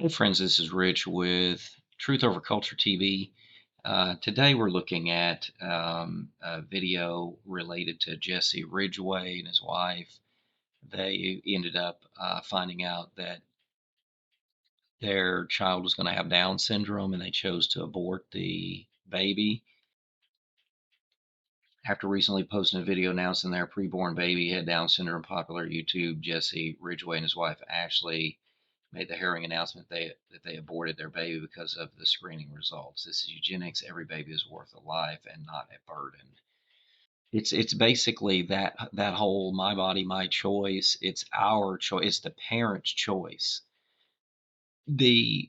Hey friends, this is Rich with Truth Over Culture TV. Today we're looking at a video related to Jessie Ridgeway and his wife. They ended up finding out that their child was going to have Down syndrome and they chose to abort the baby. After recently posting a video announcing their preborn baby had Down syndrome, popular YouTube Jessie Ridgeway and his wife Ashley made the harrowing announcement that they aborted their baby because of the screening results. This is eugenics. Every baby is worth a life and not a burden. It's basically that whole my body, my choice. It's our choice. It's the parent's choice. The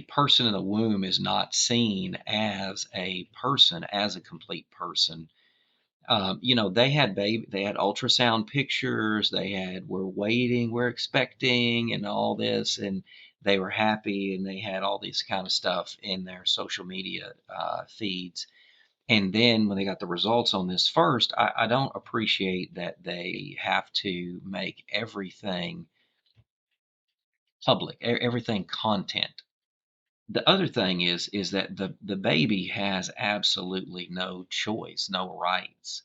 person in the womb is not seen as a person, as a complete person. They had ultrasound pictures. We're waiting, we're expecting, and all this, and they were happy, and they had all this kind of stuff in their social media feeds. And then when they got the results on this first, I don't appreciate that they have to make everything public, everything content. The other thing is that the baby has absolutely no choice, no rights.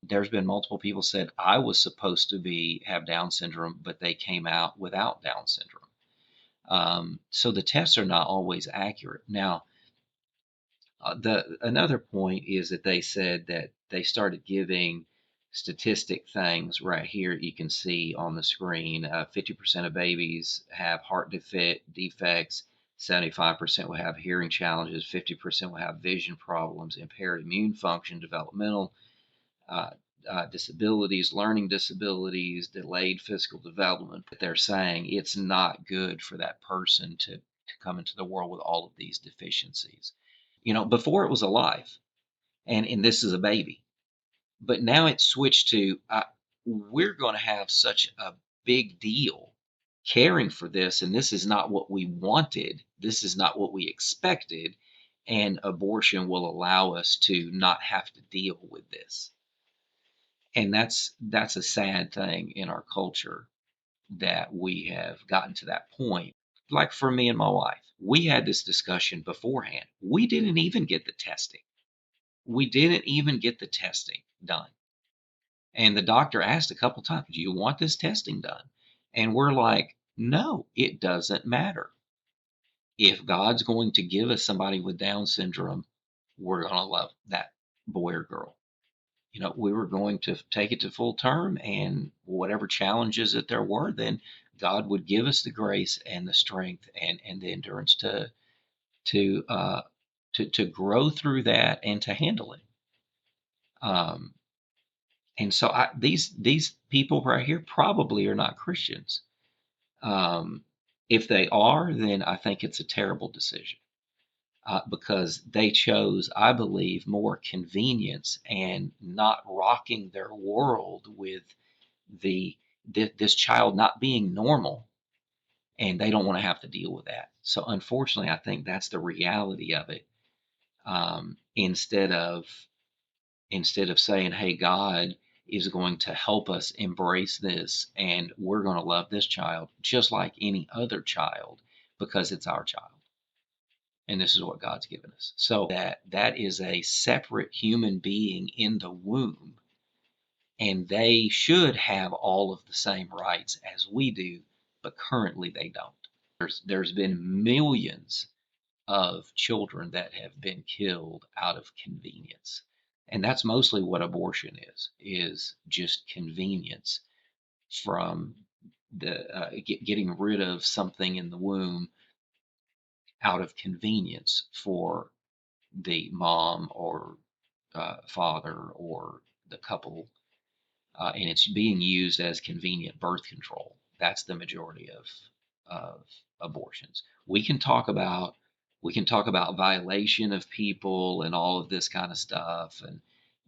There's been multiple people said I was supposed to be have Down syndrome, but they came out without Down syndrome. So the tests are not always accurate. Now, the another point is that they said that they started giving statistic things right here. You can see on the screen, 50% of babies have heart defects. 75% will have hearing challenges. 50% will have vision problems, impaired immune function, developmental uh, disabilities, learning disabilities, delayed physical development. But they're saying it's not good for that person to come into the world with all of these deficiencies. Before it was a life, and this is a baby, but now it's switched to we're going to have such a big deal caring for this, and this is not what we wanted. This is not what we expected, and abortion will allow us to not have to deal with this. And that's a sad thing in our culture that we have gotten to that point. Like for me and my wife, we had this discussion beforehand. We didn't even get the testing. We didn't even get the testing done. And the doctor asked a couple times, "Do you want this testing done?" And we're like, "No, it doesn't matter. If God's going to give us somebody with Down syndrome, we're going to love that boy or girl. We were going to take it to full term, and whatever challenges that there were, then God would give us the grace and the strength and the endurance to uh, to grow through that and to handle it. Um, and so these people right here probably are not Christians. Um, if they are, then I think it's a terrible decision. Because they chose, I believe, more convenience and not rocking their world with this child not being normal, and they don't want to have to deal with that. So unfortunately, I think that's the reality of it. Um, instead of saying, "Hey, God is going to help us embrace this, and we're going to love this child just like any other child because it's our child." And this is what God's given us. So that is a separate human being in the womb, and they should have all of the same rights as we do, but currently they don't. There's been millions of children that have been killed out of convenience. And that's mostly what abortion is just convenience from getting rid of something in the womb out of convenience for the mom or father or the couple, and it's being used as convenient birth control. That's the majority of abortions. We can talk about violation of people and all of this kind of stuff,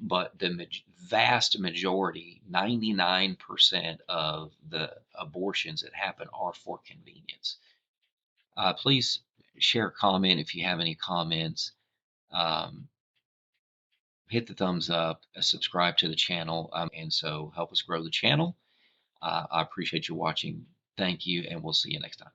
but the vast majority, 99% of the abortions that happen are for convenience. Please share, comment if you have any comments. Um, Hit the thumbs up, subscribe to the channel, and so help us grow the channel. I appreciate you watching. Thank you, and we'll see you next time.